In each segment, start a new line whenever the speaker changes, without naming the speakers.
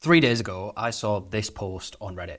3 days ago, I saw this post on Reddit.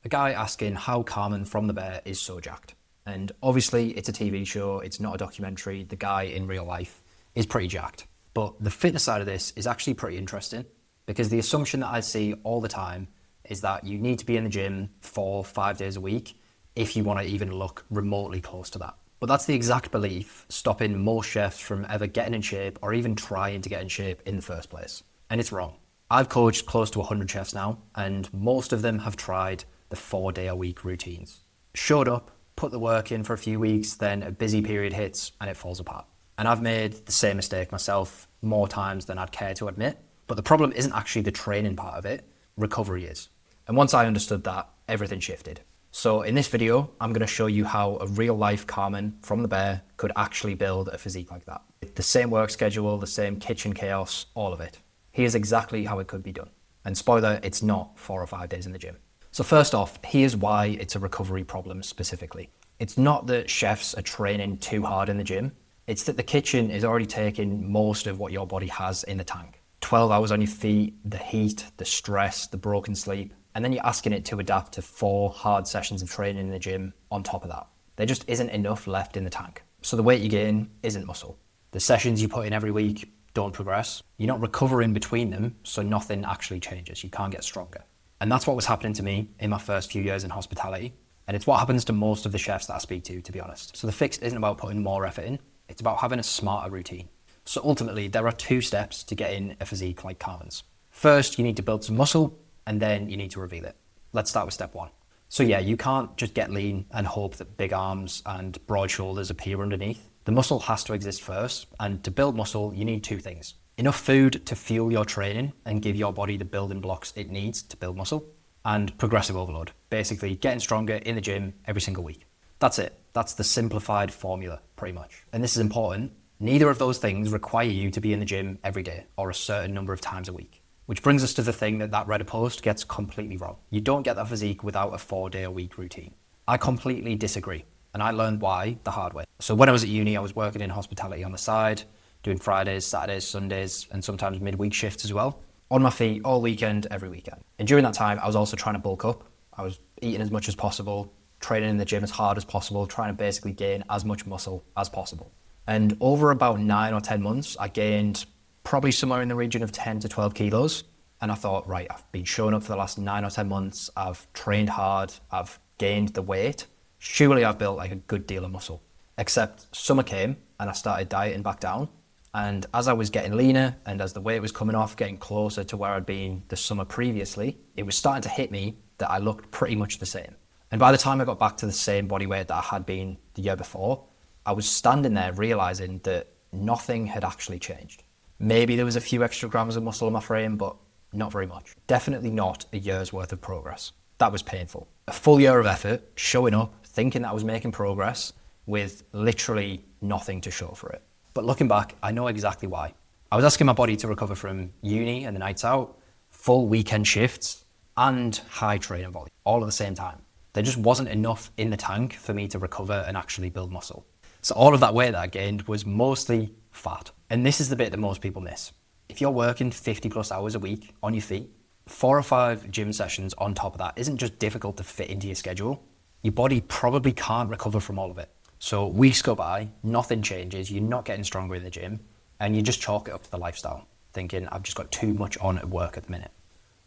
A guy asking how Carmen from The Bear is so jacked. And obviously, it's a TV show, it's not a documentary. The guy in real life is pretty jacked. But the fitness side of this is actually pretty interesting because the assumption that I see all the time is that you need to be in the gym 4-5 days a week if you want to even look remotely close to that. But that's the exact belief stopping most chefs from ever getting in shape or even trying to get in shape in the first place. And it's wrong. I've coached close to 100 chefs now, and most of them have tried the 4-day-a-week routines. Showed up, put the work in for a few weeks, then a busy period hits and it falls apart. And I've made the same mistake myself more times than I'd care to admit. But the problem isn't actually the training part of it, recovery is. And once I understood that, everything shifted. So in this video, I'm going to show you how a real life Carmen from The Bear could actually build a physique like that. The same work schedule, the same kitchen chaos, all of it. Here's exactly how it could be done. And spoiler, it's not 4 or 5 days in the gym. So first off, here's why it's a recovery problem specifically. It's not that chefs are training too hard in the gym. It's that the kitchen is already taking most of what your body has in the tank. 12 hours on your feet, the heat, the stress, the broken sleep, and then you're asking it to adapt to 4 hard sessions of training in the gym on top of that. There just isn't enough left in the tank. So the weight you gain isn't muscle. The sessions you put in every week don't progress. You're not recovering between them, so nothing actually changes. You can't get stronger. And that's what was happening to me in my first few years in hospitality. And it's what happens to most of the chefs that I speak to be honest. So the fix isn't about putting more effort in. It's about having a smarter routine. So ultimately, there are 2 steps to getting a physique like Carmen's. First, you need to build some muscle, and then you need to reveal it. Let's start with step 1. So yeah, you can't just get lean and hope that big arms and broad shoulders appear underneath. The muscle has to exist first, and to build muscle, you need 2 things. Enough food to fuel your training and give your body the building blocks it needs to build muscle, and progressive overload, basically getting stronger in the gym every single week. That's it. That's the simplified formula, pretty much. And this is important. Neither of those things require you to be in the gym every day or a certain number of times a week. Which brings us to the thing that Reddit post gets completely wrong. You don't get that physique without a 4-day-a-week routine. I completely disagree, and I learned why the hard way. So when I was at uni, I was working in hospitality on the side, doing Fridays, Saturdays, Sundays, and sometimes midweek shifts as well. On my feet all weekend, every weekend. And during that time, I was also trying to bulk up. I was eating as much as possible, training in the gym as hard as possible, trying to basically gain as much muscle as possible. And over about 9 or 10 months, I gained probably somewhere in the region of 10 to 12 kilos. And I thought, right, I've been showing up for the last 9 or 10 months. I've trained hard. I've gained the weight. Surely I've built like a good deal of muscle. Except summer came and I started dieting back down. And as I was getting leaner and as the weight was coming off, getting closer to where I'd been the summer previously, it was starting to hit me that I looked pretty much the same. And by the time I got back to the same body weight that I had been the year before, I was standing there realizing that nothing had actually changed. Maybe there was a few extra grams of muscle in my frame, but not very much. Definitely not a year's worth of progress. That was painful. A full year of effort, showing up, thinking that I was making progress with literally nothing to show for it. But looking back, I know exactly why. I was asking my body to recover from uni and the nights out, full weekend shifts, and high training volume, all at the same time. There just wasn't enough in the tank for me to recover and actually build muscle. So all of that weight that I gained was mostly fat. And this is the bit that most people miss. If you're working 50 plus hours a week on your feet, 4 or 5 gym sessions on top of that isn't just difficult to fit into your schedule. Your body probably can't recover from all of it. So weeks go by, nothing changes, you're not getting stronger in the gym, and you just chalk it up to the lifestyle, thinking I've just got too much on at work at the minute.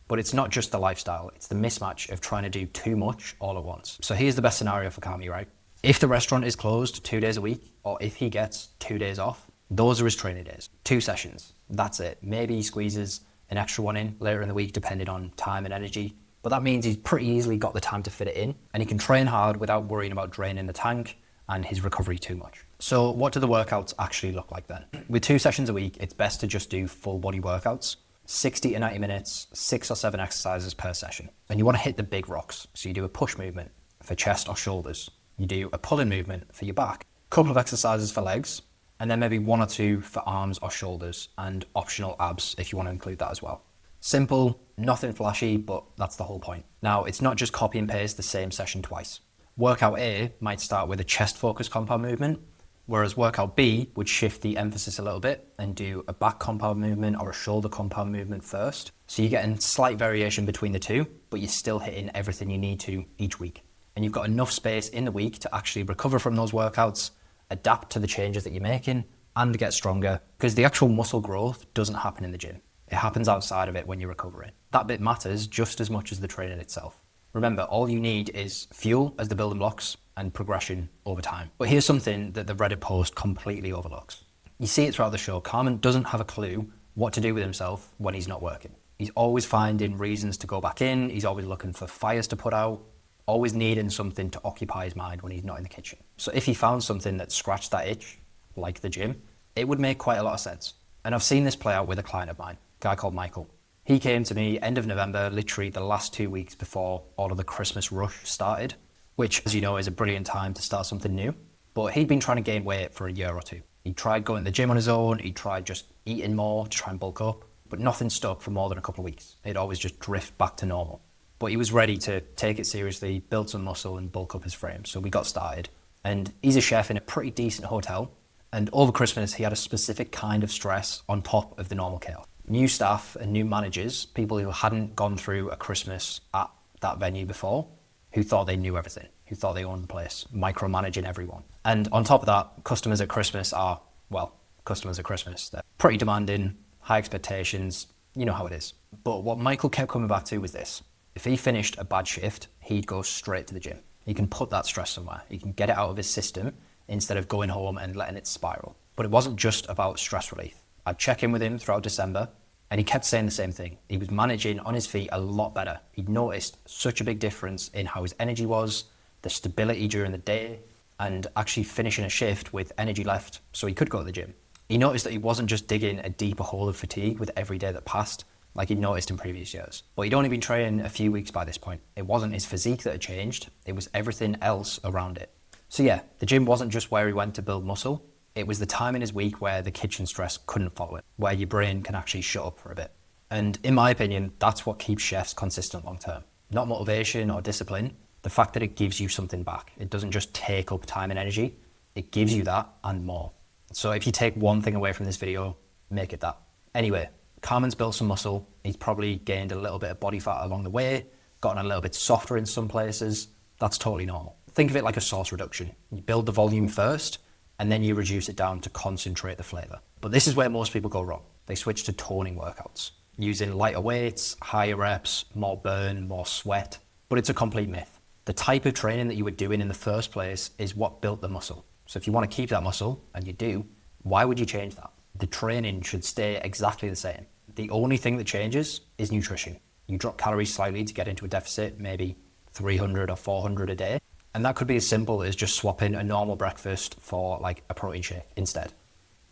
But it's not just the lifestyle, it's the mismatch of trying to do too much all at once. So here's the best scenario for Carmy, right? If the restaurant is closed 2 days a week, or if he gets 2 days off, those are his training days. 2 sessions, that's it. Maybe he squeezes an extra one in later in the week, depending on time and energy. But that means he's pretty easily got the time to fit it in, and he can train hard without worrying about draining the tank and his recovery too much. So what do the workouts actually look like then? With 2 sessions a week, it's best to just do full body workouts, 60 to 90 minutes, 6 or 7 exercises per session. And you want to hit the big rocks. So you do a push movement for chest or shoulders. You do a pull-in movement for your back, a couple of exercises for legs, and then maybe 1 or 2 for arms or shoulders, and optional abs if you want to include that as well. Simple, nothing flashy, but that's the whole point. Now, it's not just copy and paste the same session twice. Workout A might start with a chest focused compound movement, Whereas workout B would shift the emphasis a little bit and do a back compound movement or a shoulder compound movement first. So you're getting slight variation between the two, but you're still hitting everything you need to each week. And you've got enough space in the week to actually recover from those workouts, adapt to the changes that you're making, and get stronger, because the actual muscle growth doesn't happen in the gym. It happens outside of it when you're recovering. That bit matters just as much as the training itself. Remember, all you need is fuel as the building blocks and progression over time. But here's something that the Reddit post completely overlooks. You see it throughout the show. Carmen doesn't have a clue what to do with himself when he's not working. He's always finding reasons to go back in. He's always looking for fires to put out, always needing something to occupy his mind when he's not in the kitchen. So if he found something that scratched that itch, like the gym, it would make quite a lot of sense. And I've seen this play out with a client of mine, a guy called Michael. He came to me end of November, literally the last 2 weeks before all of the Christmas rush started, which, as you know, is a brilliant time to start something new. But he'd been trying to gain weight for a year or two. He tried going to the gym on his own, he tried just eating more to try and bulk up, but nothing stuck for more than a couple of weeks. He'd always just drift back to normal. But he was ready to take it seriously, build some muscle and bulk up his frame. So we got started. And he's a chef in a pretty decent hotel. And over Christmas, he had a specific kind of stress on top of the normal chaos. New staff and new managers, people who hadn't gone through a Christmas at that venue before, who thought they knew everything, who thought they owned the place, micromanaging everyone. And on top of that, customers at Christmas are, well, customers at Christmas. They're pretty demanding, high expectations, you know how it is. But what Michael kept coming back to was this. If he finished a bad shift, he'd go straight to the gym. He can put that stress somewhere. He can get it out of his system instead of going home and letting it spiral. But it wasn't just about stress relief. I'd check in with him throughout December, and he kept saying the same thing. He was managing on his feet a lot better. He'd noticed such a big difference in how his energy was, the stability during the day, and actually finishing a shift with energy left so he could go to the gym. He noticed that he wasn't just digging a deeper hole of fatigue with every day that passed, like he'd noticed in previous years. But he'd only been training a few weeks by this point. It wasn't his physique that had changed, it was everything else around it. So yeah, the gym wasn't just where he went to build muscle, it was the time in his week where the kitchen stress couldn't follow it, where your brain can actually shut up for a bit. And in my opinion, that's what keeps chefs consistent long term. Not motivation or discipline, the fact that it gives you something back. It doesn't just take up time and energy, it gives you that and more. So if you take one thing away from this video, make it that. Anyway, Carmen's built some muscle, he's probably gained a little bit of body fat along the way, gotten a little bit softer in some places. That's totally normal. Think of it like a sauce reduction. You build the volume first, and then you reduce it down to concentrate the flavor. But this is where most people go wrong. They switch to toning workouts, using lighter weights, higher reps, more burn, more sweat. But it's a complete myth. The type of training that you were doing in the first place is what built the muscle. So if you want to keep that muscle, and you do, why would you change that? The training should stay exactly the same. The only thing that changes is nutrition. You drop calories slightly to get into a deficit, maybe 300 or 400 a day. And that could be as simple as just swapping a normal breakfast for like a protein shake instead.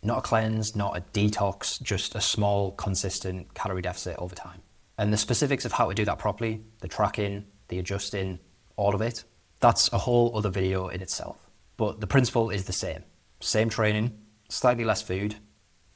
Not a cleanse, not a detox, just a small, consistent calorie deficit over time. And the specifics of how to do that properly, the tracking, the adjusting, all of it, that's a whole other video in itself. But the principle is the same. Same training, slightly less food,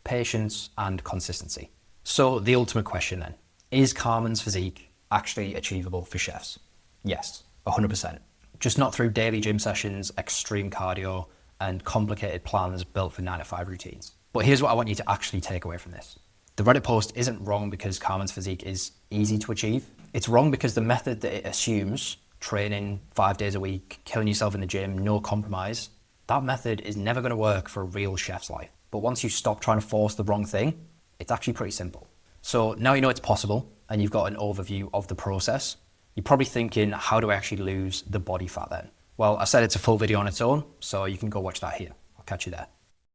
patience and consistency. So the ultimate question then, is Carmen's physique actually achievable for chefs? Yes, 100%. Just not through daily gym sessions, extreme cardio, and complicated plans built for 9-to-5 routines. But here's what I want you to actually take away from this. The Reddit post isn't wrong because Carmen's physique is easy to achieve. It's wrong because the method that it assumes, training 5 days a week, killing yourself in the gym, no compromise, that method is never going to work for a real chef's life. But once you stop trying to force the wrong thing, it's actually pretty simple. So now you know it's possible, and you've got an overview of the process. You're probably thinking, how do I actually lose the body fat then? Well, I said it's a full video on its own, so you can go watch that here. I'll catch you there.